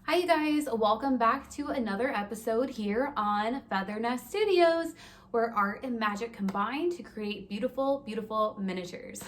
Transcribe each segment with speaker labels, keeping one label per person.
Speaker 1: Hi you guys, welcome back to another episode here on Feather Nest Studios, where art and magic combine to create beautiful, beautiful miniatures.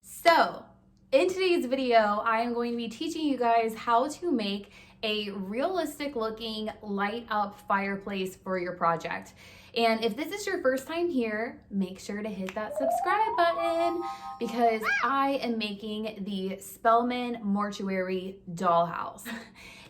Speaker 1: So, in today's video, I am going to be teaching you guys how to make a realistic looking light up fireplace for your project. And if this is your first time here, make sure to hit that subscribe button because I am making the Spellman Mortuary dollhouse.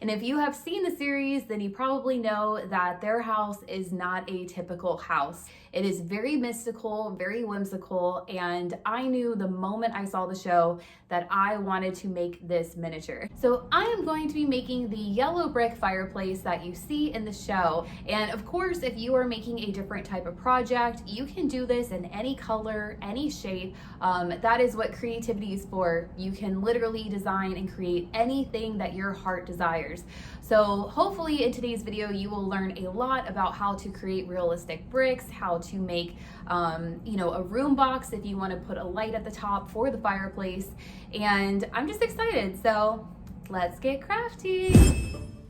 Speaker 1: And if you have seen the series, then you probably know that their house is not a typical house. It is very mystical, very whimsical, and I knew the moment I saw the show that I wanted to make this miniature. So I am going to be making the yellow brick fireplace that you see in the show. And of course, if you are making a different type of project, you can do this in any color, any shape. That is what creativity is for. You can literally design and create anything that your heart desires. So hopefully in today's video, you will learn a lot about how to create realistic bricks, how to make, a room box if you want to put a light at the top for the fireplace. And I'm just excited. So let's get crafty.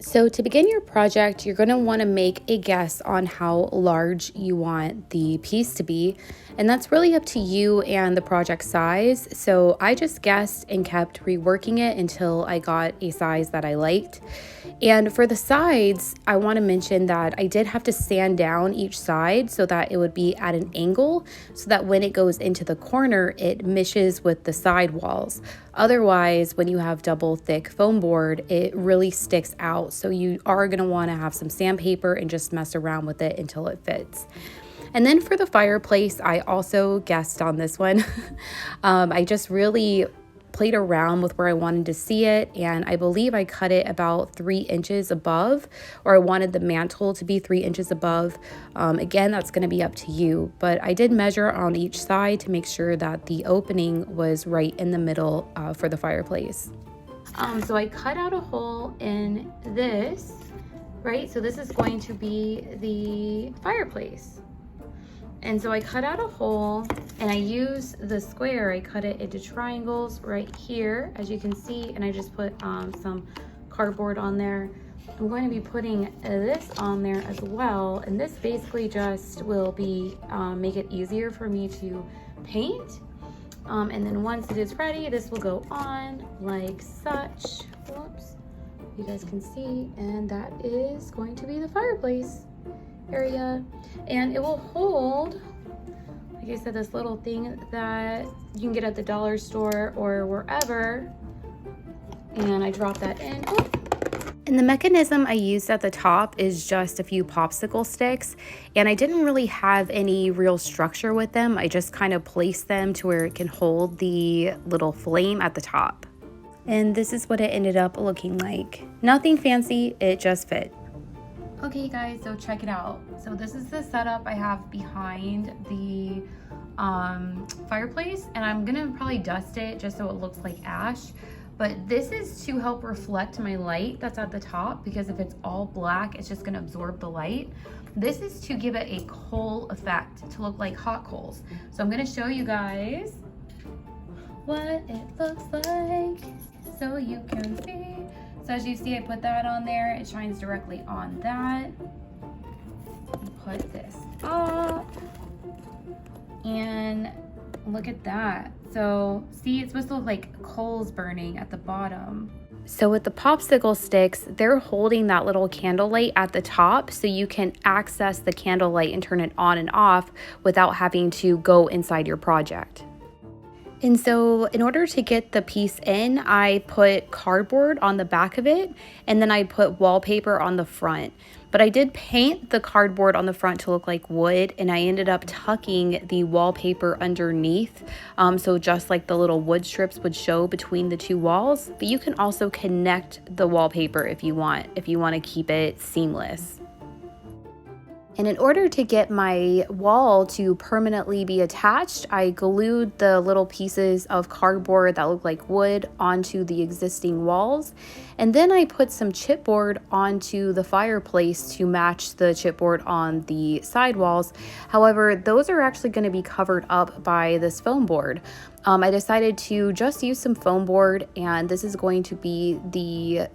Speaker 1: So to begin your project, you're going to want to make a guess on how large you want the piece to be. And that's really up to you and the project size. So I just guessed and kept reworking it until I got a size that I liked. And for the sides, I want to mention that I did have to sand down each side so that it would be at an angle so that when it goes into the corner, it meshes with the side walls. Otherwise, when you have double thick foam board, it really sticks out. So you are going to want to have some sandpaper and just mess around with it until it fits. And then for the fireplace, I also guessed on this one. I just really played around with where I wanted to see it, and I believe I cut it about 3 inches above, or I wanted the mantle to be 3 inches above. Again, that's going to be up to you, but I did measure on each side to make sure that the opening was right in the middle for the fireplace. So I cut out a hole in this, right? So this is going to be the fireplace. And so I cut out a hole and I use the square, I cut it into triangles right here, as you can see, and I just put some cardboard on there. I'm going to be putting this on there as well, and this basically just will be make it easier for me to paint. And then once it is ready, this will go on like such. Whoops, you guys can see, and that is going to be the fireplace area, and it will hold, like I said, this little thing that you can get at the dollar store or wherever, and I drop that in. Oh. And the mechanism I used at the top is just a few popsicle sticks, and I didn't really have any real structure with them. I just kind of placed them to where it can hold the little flame at the top, and this is what it ended up looking like. Nothing fancy, it just fit. Okay guys, so check it out. So this is the setup I have behind the fireplace, and I'm gonna probably dust it just so it looks like ash. But this is to help reflect my light that's at the top, because if it's all black, it's just gonna absorb the light. This is to give it a coal effect, to look like hot coals. So I'm gonna show you guys what it looks like so you can see. So as you see, I put that on there. It shines directly on that. Put this up. And look at that. So see, it's supposed to look like coals burning at the bottom. So with the popsicle sticks, they're holding that little candle light at the top so you can access the candle light and turn it on and off without having to go inside your project. And so in order to get the piece in, I put cardboard on the back of it, and then I put wallpaper on the front. But I did paint the cardboard on the front to look like wood, and I ended up tucking the wallpaper underneath, so just like the little wood strips would show between the two walls. But you can also connect the wallpaper if you want to keep it seamless. And in order to get my wall to permanently be attached, I glued the little pieces of cardboard that look like wood onto the existing walls. And then I put some chipboard onto the fireplace to match the chipboard on the side walls. However, those are actually going to be covered up by this foam board. I decided to just use some foam board, and this is going to be the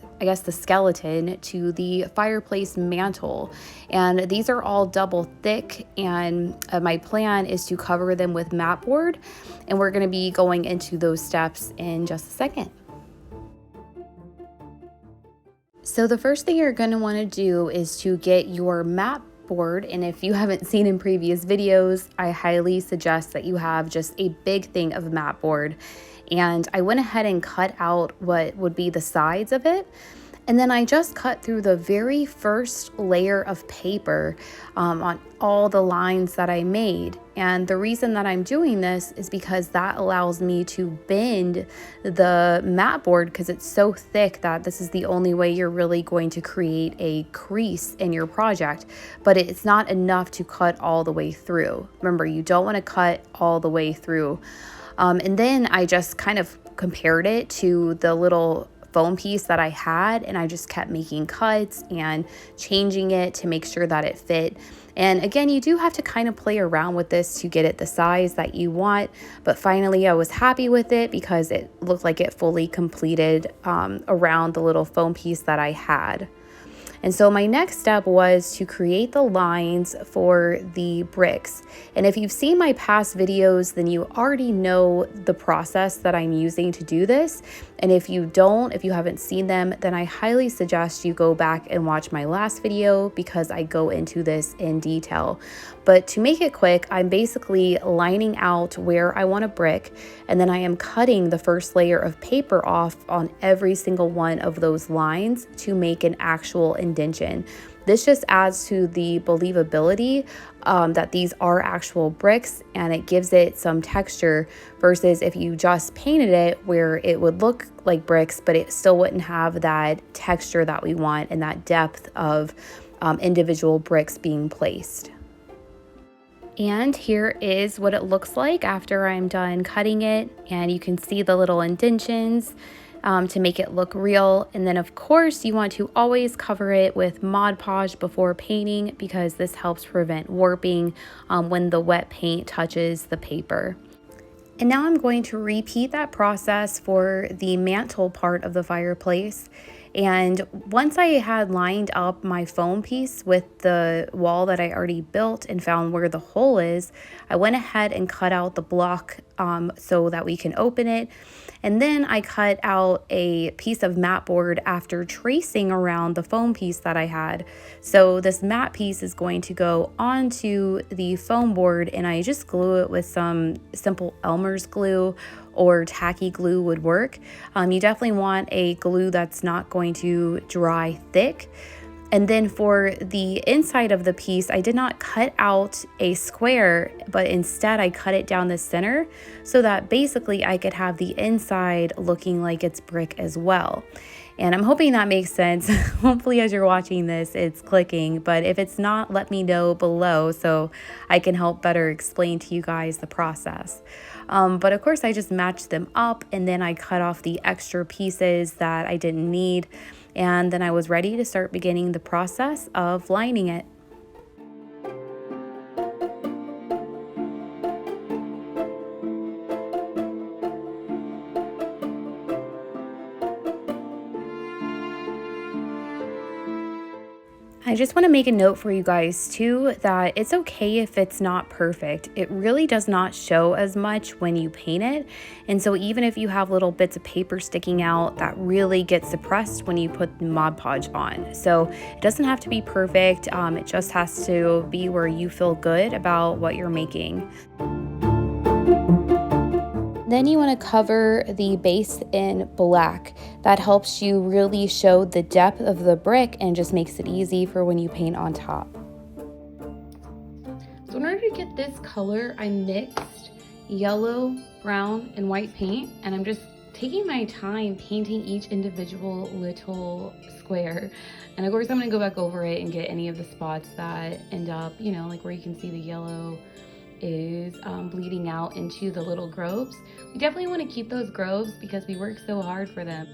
Speaker 1: skeleton to the fireplace mantle. And these are all double thick, and my plan is to cover them with mat board, and we're going to be going into those steps in just a second. So the first thing you're going to want to do is to get your mat board, and if you haven't seen in previous videos, I highly suggest that you have just a big thing of mat board. And I went ahead and cut out what would be the sides of it, and then I just cut through the very first layer of paper on all the lines that I made. And the reason that I'm doing this is because that allows me to bend the mat board, because it's so thick that this is the only way you're really going to create a crease in your project. But it's not enough to cut all the way through. Remember, you don't want to cut all the way through. And then I just kind of compared it to the little foam piece that I had, and I just kept making cuts and changing it to make sure that it fit. And again, you do have to kind of play around with this to get it the size that you want, but finally I was happy with it because it looked like it fully completed around the little foam piece that I had. And so my next step was to create the lines for the bricks. And if you've seen my past videos, then you already know the process that I'm using to do this. And if you haven't seen them, then I highly suggest you go back and watch my last video, because I go into this in detail. But to make it quick, I'm basically lining out where I want a brick, and then I am cutting the first layer of paper off on every single one of those lines to make an actual indentation. This just adds to the believability that these are actual bricks, and it gives it some texture versus if you just painted it, where it would look like bricks, but it still wouldn't have that texture that we want and that depth of individual bricks being placed. And here is what it looks like after I'm done cutting it, and you can see the little indentions to make it look real. And then of course you want to always cover it with Mod Podge before painting, because this helps prevent warping when the wet paint touches the paper. And now I'm going to repeat that process for the mantle part of the fireplace. And once I had lined up my foam piece with the wall that I already built and found where the hole is, I went ahead and cut out the block so that we can open it. And then I cut out a piece of mat board after tracing around the foam piece that I had. So this mat piece is going to go onto the foam board, and I just glue it with some simple Elmer's glue, or tacky glue would work. You definitely want a glue that's not going to dry thick. And then for the inside of the piece, I did not cut out a square, but instead I cut it down the center so that basically I could have the inside looking like it's brick as well. And I'm hoping that makes sense. Hopefully as you're watching this, it's clicking, but if it's not, let me know below so I can help better explain to you guys the process. But of course I just matched them up, and then I cut off the extra pieces that I didn't need. And then I was ready to start beginning the process of lining it. I just want to make a note for you guys too that it's okay if it's not perfect. It really does not show as much when you paint it. And so even if you have little bits of paper sticking out, that really gets suppressed when you put Mod Podge on. So it doesn't have to be perfect. It just has to be where you feel good about what you're making. Then you want to cover the base in black. That helps you really show the depth of the brick and just makes it easy for when you paint on top. So in order to get this color, I mixed yellow, brown, and white paint, and I'm just taking my time painting each individual little square. And of course I'm gonna go back over it and get any of the spots that end up, you know, like where you can see the yellow is bleeding out into the little groves. We definitely want to keep those groves because we work so hard for them.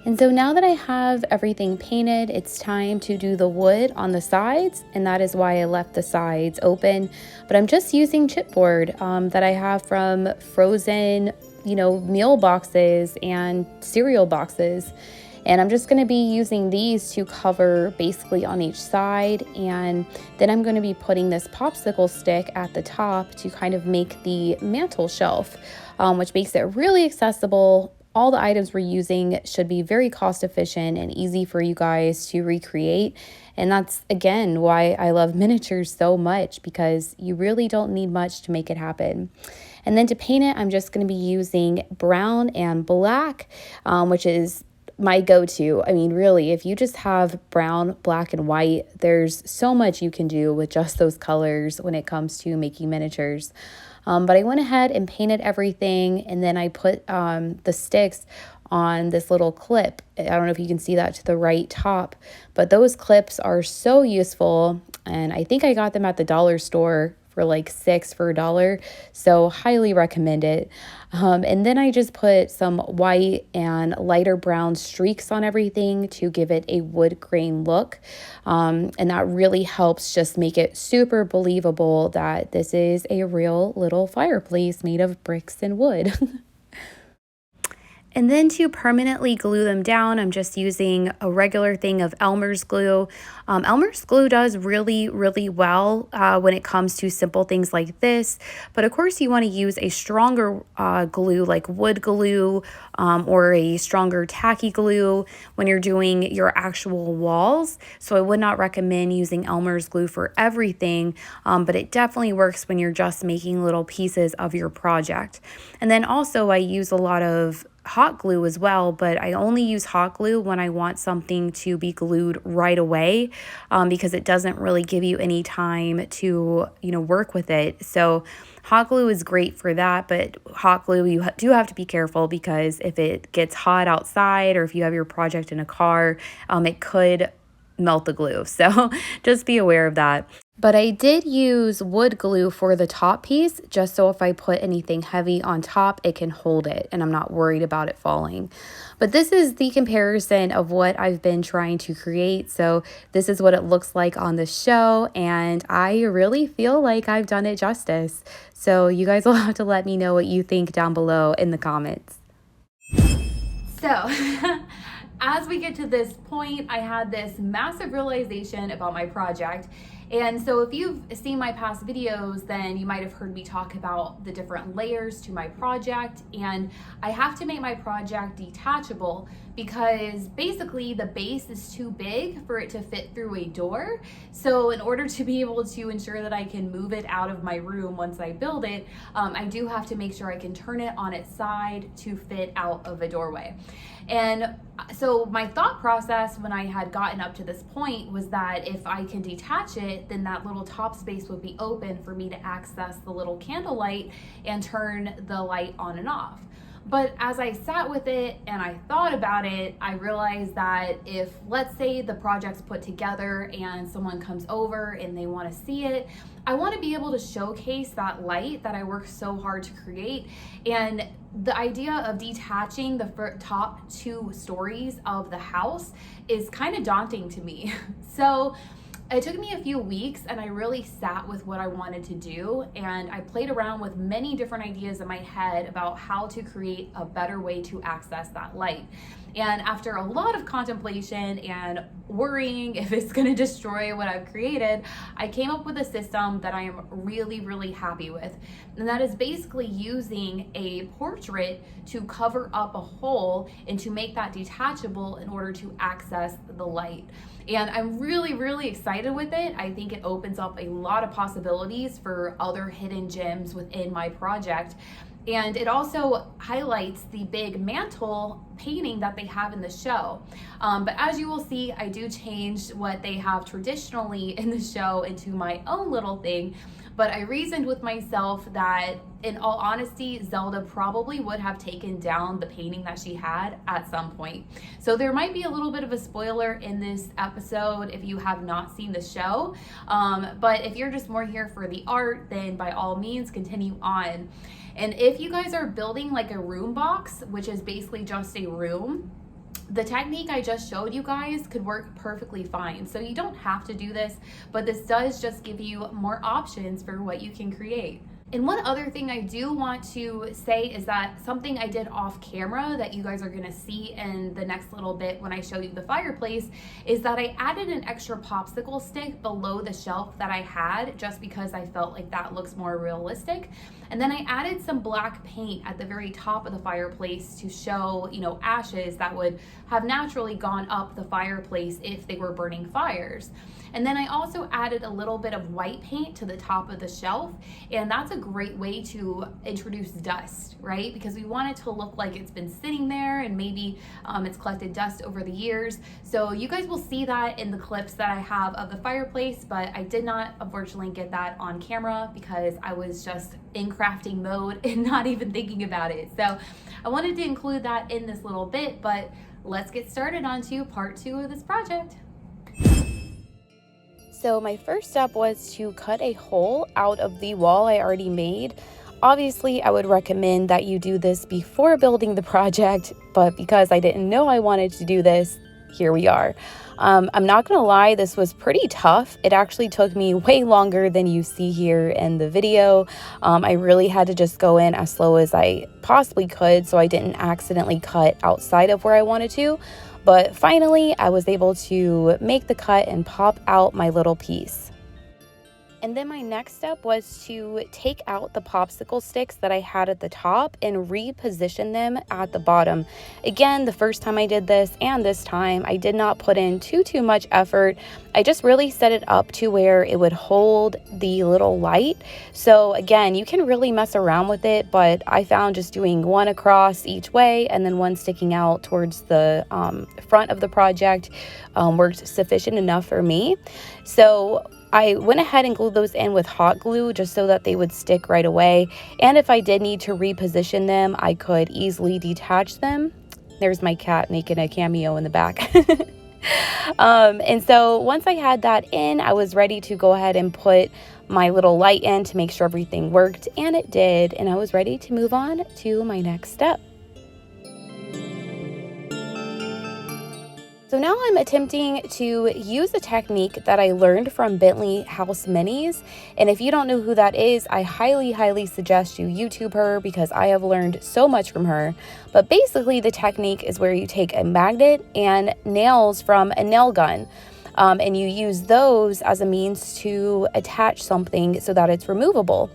Speaker 1: And so now that I have everything painted, it's time to do the wood on the sides, and that is why I left the sides open. But I'm just using chipboard that I have from frozen, you know, meal boxes and cereal boxes. And I'm just going to be using these to cover basically on each side. And then I'm going to be putting this popsicle stick at the top to kind of make the mantel shelf, which makes it really accessible. All the items we're using should be very cost efficient and easy for you guys to recreate. And that's, again, why I love miniatures so much, because you really don't need much to make it happen. And then to paint it, I'm just going to be using brown and black, which is my go-to. I mean, really, if you just have brown, black, and white, there's so much you can do with just those colors when it comes to making miniatures. But I went ahead and painted everything, and then I put the sticks on this little clip. I don't know if you can see that to the right top, but those clips are so useful, and I think I got them at the dollar store for like $6 for $1, so highly recommend it. And then I just put some white and lighter brown streaks on everything to give it a wood grain look, and that really helps just make it super believable that this is a real little fireplace made of bricks and wood. And then to permanently glue them down, I'm just using a regular thing of Elmer's glue. Elmer's glue does really, really well when it comes to simple things like this. But of course, you want to use a stronger glue like wood glue or a stronger tacky glue when you're doing your actual walls. So I would not recommend using Elmer's glue for everything, but it definitely works when you're just making little pieces of your project. And then also I use a lot of hot glue as well, but I only use hot glue when I want something to be glued right away, because it doesn't really give you any time to, you know, work with it. So hot glue is great for that, but hot glue, you do have to be careful, because if it gets hot outside or if you have your project in a car, it could melt the glue. So just be aware of that. But I did use wood glue for the top piece, just so if I put anything heavy on top, it can hold it and I'm not worried about it falling. But this is the comparison of what I've been trying to create. So this is what it looks like on the show, and I really feel like I've done it justice. So you guys will have to let me know what you think down below in the comments. So as we get to this point, I had this massive realization about my project. And so if you've seen my past videos, then you might have heard me talk about the different layers to my project. And I have to make my project detachable, because basically the base is too big for it to fit through a door. So in order to be able to ensure that I can move it out of my room once I build it, I do have to make sure I can turn it on its side to fit out of a doorway. And so my thought process when I had gotten up to this point was that if I can detach it, then that little top space would be open for me to access the little candle light and turn the light on and off. But as I sat with it and I thought about it, I realized that if, let's say, the project's put together and someone comes over and they want to see it, I want to be able to showcase that light that I worked so hard to create. And the idea of detaching the top 2 stories of the house is kind of daunting to me. So It took me a few weeks and I really sat with what I wanted to do, and I played around with many different ideas in my head about how to create a better way to access that light. And after a lot of contemplation and worrying if it's going to destroy what I've created, I came up with a system that I am really, really happy with. And that is basically using a portrait to cover up a hole and to make that detachable in order to access the light. And I'm really, really excited with it. I think it opens up a lot of possibilities for other hidden gems within my project. And it also highlights the big mantle painting that they have in the show. But as you will see, I do change what they have traditionally in the show into my own little thing. But I reasoned with myself that, in all honesty, Zelda probably would have taken down the painting that she had at some point. So there might be a little bit of a spoiler in this episode if you have not seen the show. But if you're just more here for the art, then by all means, continue on. And if you guys are building like a room box, which is basically just a room, the technique I just showed you guys could work perfectly fine. So you don't have to do this, but this does just give you more options for what you can create. And one other thing I do want to say is that something I did off camera that you guys are gonna see in the next little bit when I show you the fireplace is that I added an extra popsicle stick below the shelf that I had just because I felt like that looks more realistic. And then I added some black paint at the very top of the fireplace to show, ashes that would have naturally gone up the fireplace if they were burning fires. And then I also added a little bit of white paint to the top of the shelf, and that's a great way to introduce dust, right? Because we want it to look like it's been sitting there and maybe it's collected dust over the years. So you guys will see that in the clips that I have of the fireplace, but I did not unfortunately get that on camera because I was just in crafting mode and not even thinking about it. So I wanted to include that in this little bit, but let's get started on to part 2 of this project. So my first step was to cut a hole out of the wall I already made. Obviously, I would recommend that you do this before building the project, but because I didn't know I wanted to do this, here we are. I'm not gonna lie, this was pretty tough. It actually took me way longer than you see here in the video. I really had to just go in as slow as I possibly could so I didn't accidentally cut outside of where I wanted to. But finally, I was able to make the cut and pop out my little piece. And then my next step was to take out the popsicle sticks that I had at the top and reposition them at the bottom. Again, the first time I did this and this time, I did not put in too much effort. I just really set it up to where it would hold the little light. So again, you can really mess around with it, but I found just doing one across each way and then one sticking out towards the front of the project worked sufficient enough for me. So I went ahead and glued those in with hot glue just so that they would stick right away. And if I did need to reposition them, I could easily detach them. There's my cat making a cameo in the back. And so once I had that in, I was ready to go ahead and put my little light in to make sure everything worked, and it did. And I was ready to move on to my next step. So now I'm attempting to use a technique that I learned from Bentley House Minis. And if you don't know who that is, I highly suggest you YouTube her because I have learned so much from her. But basically the technique is where you take a magnet and nails from a nail gun. And you use those as a means to attach something so that it's removable.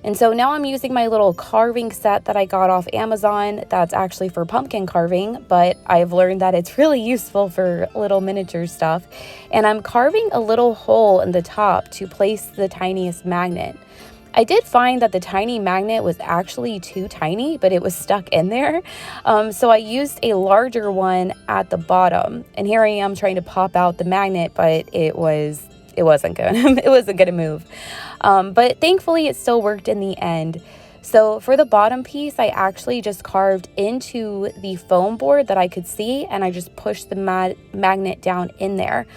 Speaker 1: And so now I'm using my little carving set that I got off Amazon. That's actually for pumpkin carving, but I've learned that it's really useful for little miniature stuff. And I'm carving a little hole in the top to place the tiniest magnet. I did find that the tiny magnet was actually too tiny, but it was stuck in there. So I used a larger one at the bottom. And here I am trying to pop out the magnet, but it wasn't good. It wasn't gonna move. But thankfully it still worked in the end. So for the bottom piece, I actually just carved into the foam board that I could see, and I just pushed the magnet down in there.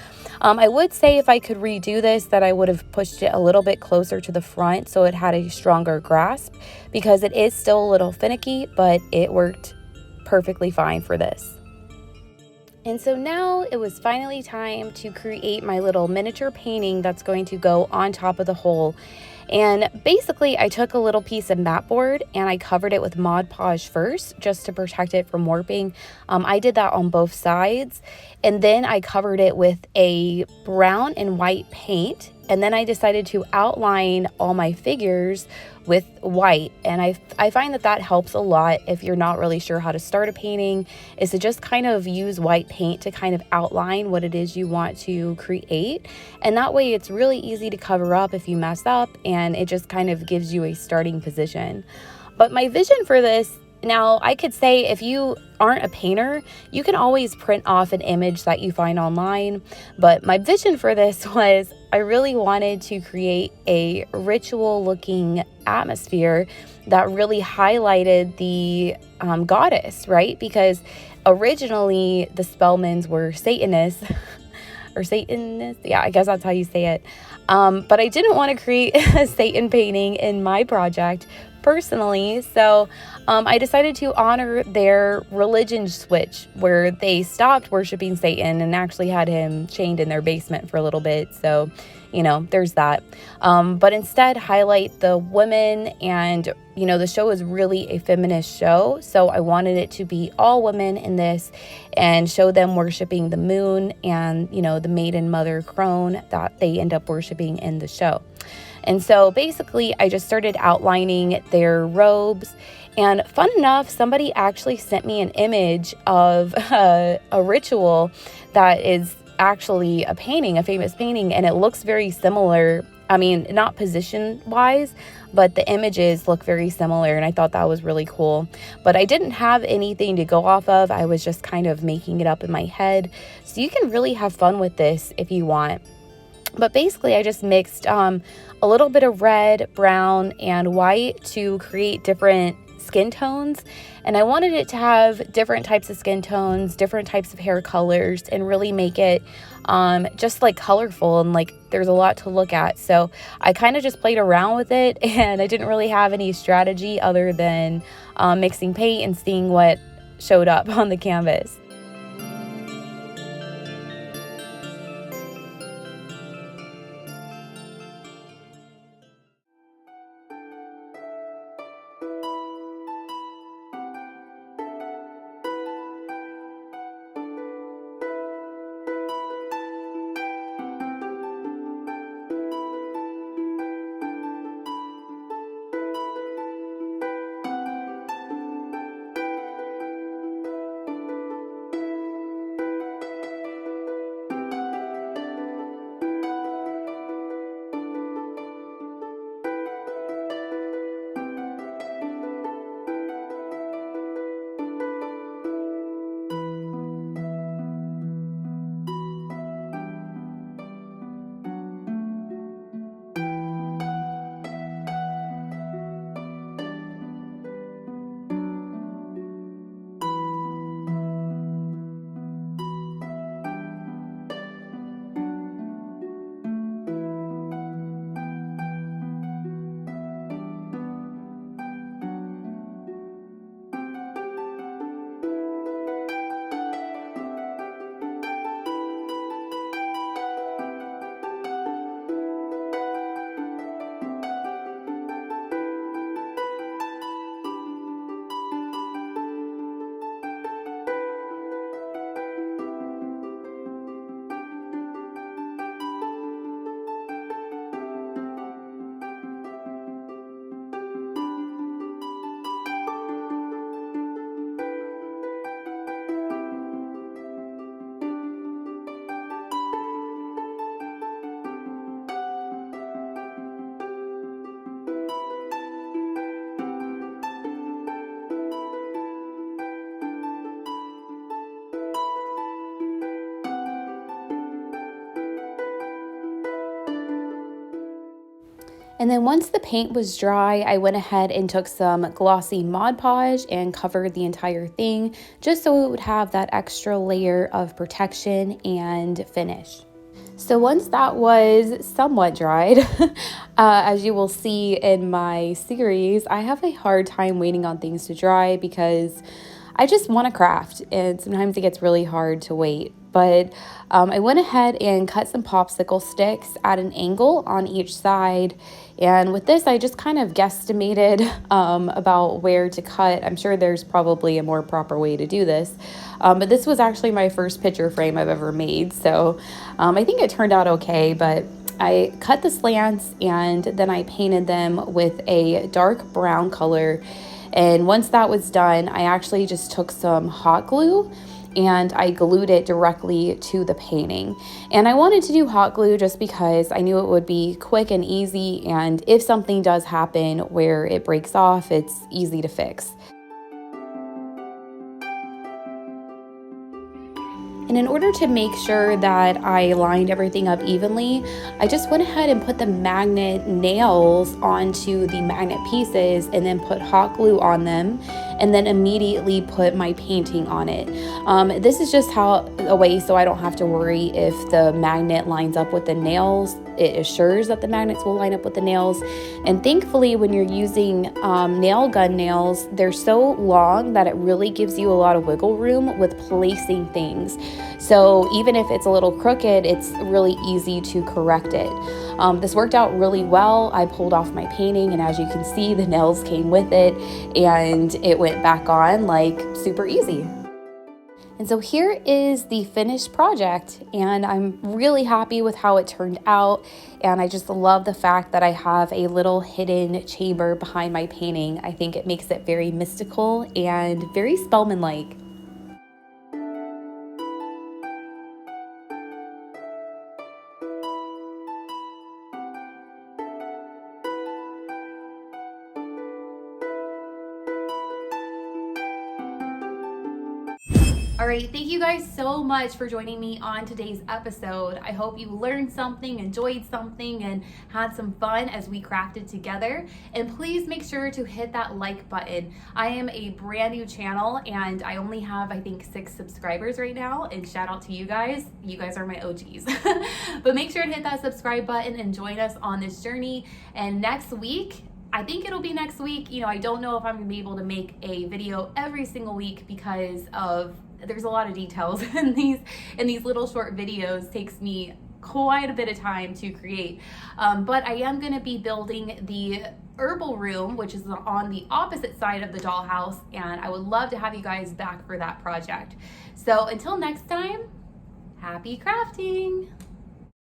Speaker 1: I would say if I could redo this that I would have pushed it a little bit closer to the front so it had a stronger grasp, because it is still a little finicky, but it worked perfectly fine for this. And so now it was finally time to create my little miniature painting that's going to go on top of the hole. And basically I took a little piece of mat board and I covered it with Mod Podge first just to protect it from warping. I did that on both sides, and then I covered it with a brown and white paint, and then I decided to outline all my figures with white. And I find that helps a lot if you're not really sure how to start a painting, is to just kind of use white paint to kind of outline what it is you want to create. And that way it's really easy to cover up if you mess up, and it just kind of gives you a starting position. But my vision for this, now I could say if you aren't a painter, you can always print off an image that you find online. But my vision for this was I really wanted to create a ritual looking atmosphere that really highlighted the goddess, right? Because originally the Spellmans were Satanists or Satanists. Yeah, I guess that's how you say it. But I didn't want to create a Satan painting in my project personally, so I decided to honor their religion switch, where they stopped worshiping Satan and actually had him chained in their basement for a little bit. So, you know, there's that. But instead highlight the women, and, you know, the show is really a feminist show. So I wanted it to be all women in this and show them worshiping the moon and, you know, the maiden mother crone that they end up worshiping in the show. And so basically I just started outlining their robes, and fun enough, somebody actually sent me an image of a ritual that is actually a painting, a famous painting, and it looks very similar. I mean, not position wise, but the images look very similar, and I thought that was really cool. But I didn't have anything to go off of. I was just kind of making it up in my head. So you can really have fun with this if you want. But basically I just mixed a little bit of red, brown, and white to create different skin tones. And I wanted it to have different types of skin tones, different types of hair colors, and really make it just like colorful, and like there's a lot to look at. So I kind of just played around with it, and I didn't really have any strategy other than mixing paint and seeing what showed up on the canvas. And then once the paint was dry, I went ahead and took some glossy Mod Podge and covered the entire thing, just so it would have that extra layer of protection and finish. So once that was somewhat dried, as you will see in my series, I have a hard time waiting on things to dry because I just want to craft, and sometimes it gets really hard to wait. But I went ahead and cut some popsicle sticks at an angle on each side. And with this, I just kind of guesstimated about where to cut. I'm sure there's probably a more proper way to do this. But this was actually my first picture frame I've ever made. So I think it turned out okay, but I cut the slants and then I painted them with a dark brown color. And once that was done, I actually just took some hot glue and I glued it directly to the painting. And I wanted to do hot glue just because I knew it would be quick and easy, and if something does happen where it breaks off, it's easy to fix. And in order to make sure that I lined everything up evenly, I just went ahead and put the magnet nails onto the magnet pieces and then put hot glue on them and then immediately put my painting on it. This is just a way so I don't have to worry if the magnet lines up with the nails. It assures that the magnets will line up with the nails. And thankfully, when you're using Nailgun nails, they're so long that it really gives you a lot of wiggle room with placing things. So even if it's a little crooked, it's really easy to correct it. This worked out really well. I pulled off my painting, and as you can see, the nails came with it, and it went back on like super easy. And so here is the finished project, and I'm really happy with how it turned out. And I just love the fact that I have a little hidden chamber behind my painting. I think it makes it very mystical and very Spellman-like. All right, thank you guys so much for joining me on today's episode. I hope you learned something, enjoyed something, and had some fun as we crafted together. And please make sure to hit that like button. I am a brand new channel and I only have, I think, 6 subscribers right now. And shout out to you guys. You guys are my OGs. But make sure to hit that subscribe button and join us on this journey. And next week, I think it'll be next week. I don't know if I'm gonna be able to make a video every single week because there's a lot of details in these little short videos. Takes me quite a bit of time to create. But I am gonna be building the herbal room, which is on the opposite side of the dollhouse, and I would love to have you guys back for that project. So until next time, happy crafting.